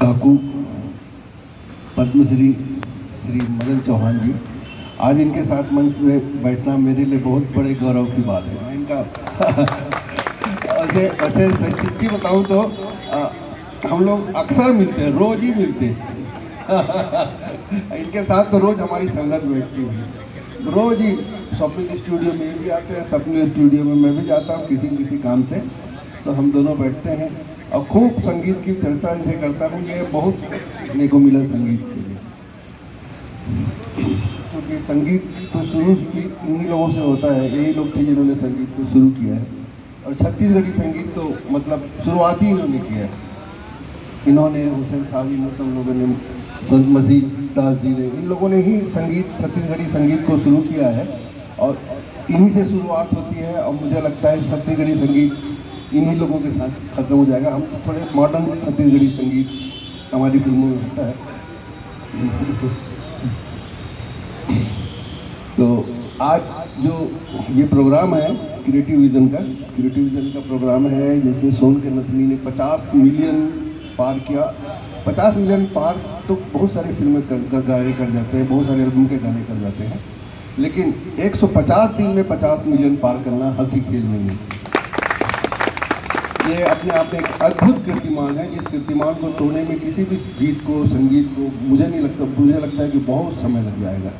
काकू पद्मश्री श्री मदन चौहान जी, आज इनके साथ मंच पे बैठना मेरे लिए बहुत बड़े गौरव की बात है। मैं इनका अच्छे सच्ची बताऊं तो हम लोग अक्सर मिलते हैं, रोज ही मिलते हैं। इनके साथ तो रोज हमारी संगत बैठती है, रोज ही स्वप्निल स्टूडियो में भी आते हैं, स्वप्निल स्टूडियो में मैं भी जाता हूँ किसी न किसी काम से, तो हम दोनों बैठते हैं और खूब संगीत की चर्चा इसे करता हूँ। ये बहुत मेरे को मिला संगीत के लिए, क्योंकि संगीत तो शुरू इन्हीं लोगों से होता है, यही लोग थे जिन्होंने संगीत को शुरू किया है। और छत्तीसगढ़ी संगीत तो मतलब शुरुआत ही इन्होंने किया है। इन्होंने, हुसैन साहब, इन सब लोगों ने, संत मसीह दास जी ने, इन लोगों ने ही संगीत, छत्तीसगढ़ी संगीत को शुरू किया है और इन्हीं से शुरुआत होती है। और मुझे लगता है छत्तीसगढ़ी संगीत इन्हीं लोगों के साथ खत्म हो जाएगा। हम तो थोड़े मॉडर्न छत्तीसगढ़ी संगीत हमारी फिल्मों में होता है। तो आज जो ये प्रोग्राम है क्रिएटिव विजन का प्रोग्राम है, जिसमें सोन के नथनी ने 50 मिलियन पार किया। 50 मिलियन पार तो बहुत सारी फिल्में गाने कर जाते हैं, बहुत सारे एल्बम के गाने कर जाते हैं, लेकिन 150 दिन में 50 मिलियन पार करना हंसी खेल नहीं है। ये अपने आप में एक अद्भुत कीर्तिमान है, जिस कीर्तिमान को तोड़ने में किसी भी गीत को, संगीत को, मुझे लगता है कि बहुत समय लग जाएगा।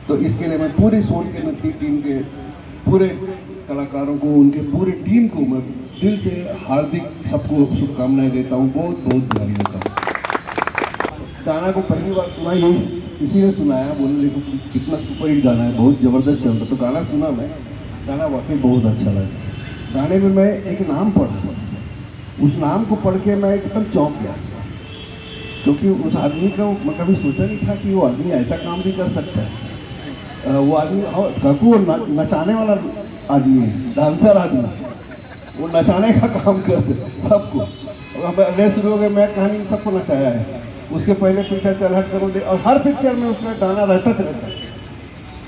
तो इसके लिए मैं पूरी सोन के नथनी टीम के पूरे कलाकारों को, उनके पूरे टीम को मैं दिल से हार्दिक सबको शुभकामनाएं देता हूँ, बहुत बहुत बधाई देता हूँ। गाना को पहली बार सुना ही इसी ने सुनाया, बोले देखो कितना सुपर हिट गाना है, बहुत ज़बरदस्त चल रहा। तो गाना सुना मैं, गाना वाकई बहुत अच्छा लगा। गाने में मैं एक नाम पढ़ा, उस नाम को पढ़ के मैं एकदम चौंक गया, क्योंकि उस आदमी का मैं कभी सोचा नहीं था कि वो आदमी ऐसा काम भी कर सकता है। वो आदमी काकू नचाने वाला आदमी है, डांसर आदमी, वो नचाने का काम करते सबको। ले शुरू हो गए, मैं कहानी में सबको नचाया है। उसके पहले पिक्चर चल हट करो दे, और हर पिक्चर में उसका गाना रहता है,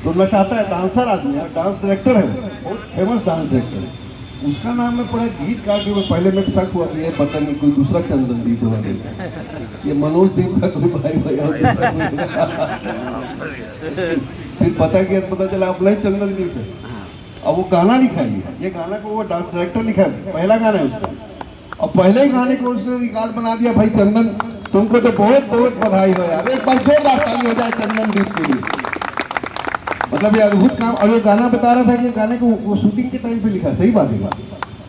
तो नचाता है। डांसर आदमी है, डांस डायरेक्टर है, बहुत फेमस डांस डायरेक्टर है। उसका नाम मैं पढ़ा गीतकार के, पहले में शक हुआ कि ये पता नहीं कोई दूसरा चंदनदीप होगा, ये मनोज दीप का कोई भाई और दूसरा कोई। फिर पता चला अपना ही चंदनदीप है। अब वो गाना लिखा है, ये गाना को वो डांस डायरेक्टर लिखा है, पहला गाना है उसका, और पहले ही गाने को उसने रिकॉर्ड बना दिया। भाई चंदन, तुमको तो बहुत बहुत बधाई हो यार, एक बार जोरदार ताली हो जाए चंदनदीप के लिए। मतलब ये अद्भुत काम। और ये गाना बता रहा था कि गाने को वो शूटिंग के टाइम पे लिखा, सही बात है।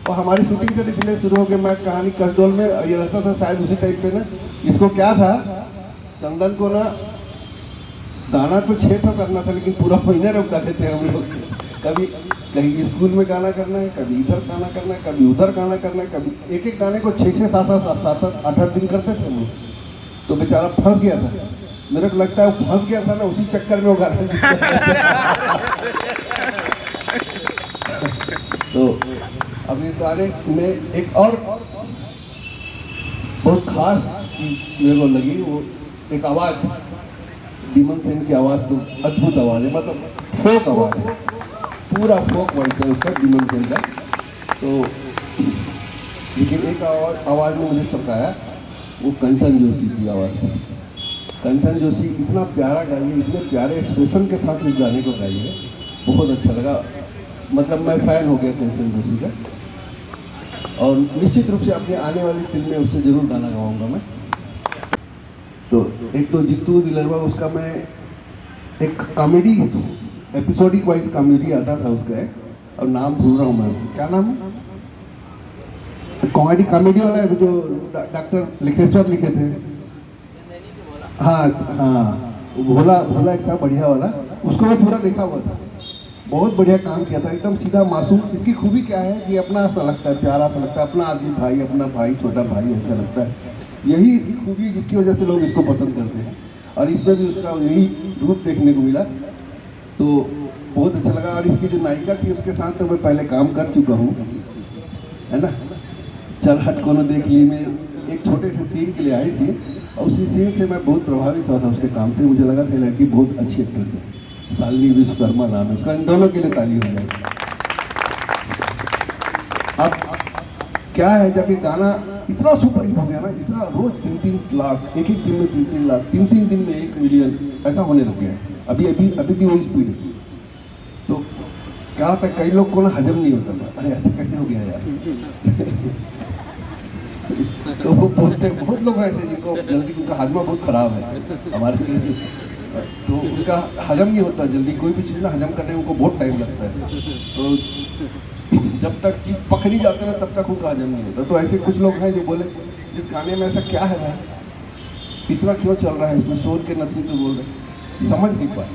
और हमारी शूटिंग से लिखने शुरू हो गए, मैं कहानी कसडोल में ये रहता था शायद उसी टाइम पे ना। इसको क्या था, चंदन को ना गाना तो 6 ठो करना था, लेकिन पूरा महीने रोक डाले थे हम लोग। कभी कहीं स्कूल में गाना करना है, कभी इधर गाना करना है, कभी उधर गाना करना है, कभी एक गाने को 6 7 8 दिन करते थे हम लोग। तो बेचारा फंस गया था, मेरे को लगता है वो फंस गया था ना, उसी चक्कर में वो गाना। तो अब इस गाने में एक और बहुत खास चीज मेरे को लगी, वो एक आवाज़, डीमन सेन की आवाज़ तो अद्भुत आवाज़ है, मतलब फोक आवाज़ है, पूरा फोक वॉइस है उसका, डीमन सेन का। तो लेकिन एक आवाज़ में मुझे चौंकाया, वो कंचन जोशी की आवाज़ है। कंचन जोशी इतना प्यारा गाई है, इतने प्यारे एक्सप्रेशन के साथ इस गाने को गाई है, बहुत अच्छा लगा। मतलब मैं फ़ैन हो गया कंचन जोशी का, और निश्चित रूप से अपने आने वाली फिल्म में उससे ज़रूर गाना गाऊंगा मैं। तो एक तो जितू दिलरवा, उसका मैं एक कॉमेडी एपिसोडिक वाइज कॉमेडी आता था उसका एक, और नाम भूल रहा हूँ मैं उसका, क्या नाम है, कॉमेडी वाला है जो डॉक्टर लिखेश्वर लिखे थे। हाँ हाँ, भोला एक था बढ़िया वाला, उसको मैं पूरा देखा हुआ था, बहुत बढ़िया काम किया था, एकदम सीधा मासूम। इसकी खूबी क्या है कि अपना सा लगता है, प्यारा सा लगता है, अपना आदमी भाई, अपना भाई, छोटा भाई ऐसा लगता है। यही इसकी खूबी, जिसकी वजह से लोग इसको पसंद करते हैं, और इसमें भी उसका यही रूप देखने को मिला, तो बहुत अच्छा लगा। और इसकी जो नायिका थी उसके साथ तो मैं पहले काम कर चुका हूँ, है ना। चल हट कोनो देख ली में एक छोटे से सीन के लिए आई थी, और उसी सीन से मैं बहुत प्रभावित हुआ था उसके काम से। मुझे लगा था लड़की बहुत अच्छी एक्ट्रेस है, शालिनी विश्वकर्मा नाम है उसका। इन दोनों के लिए ताली हो जाए। अब क्या है, जब ये गाना इतना सुपर हिट हो गया ना, इतना रोज 3-3 लाख, एक दिन में 3-3 लाख, 3-3 दिन में 1 मिलियन, ऐसा होने लग गया है। अभी भी वही स्पीड है। तो क्या होता है, कई लोग को ना हजम नहीं होता था, अरे ऐसे कैसे हो गया यार। तो वो बोलते हैं, बहुत लोग ऐसे जिनको जल्दी, उनका हाजमा बहुत खराब है हमारे, तो उनका हजम नहीं होता जल्दी, कोई भी चीज़ ना हजम करने में उनको बहुत टाइम लगता है। तो जब तक चीज़ पक नहीं जाते ना तब तक उनका हजम नहीं होता। तो ऐसे कुछ लोग हैं जो बोले इस गाने में ऐसा क्या है भाई, इतना क्यों चल रहा है इसमें, सोच के नथी तो बोल रहे, समझ नहीं पाए।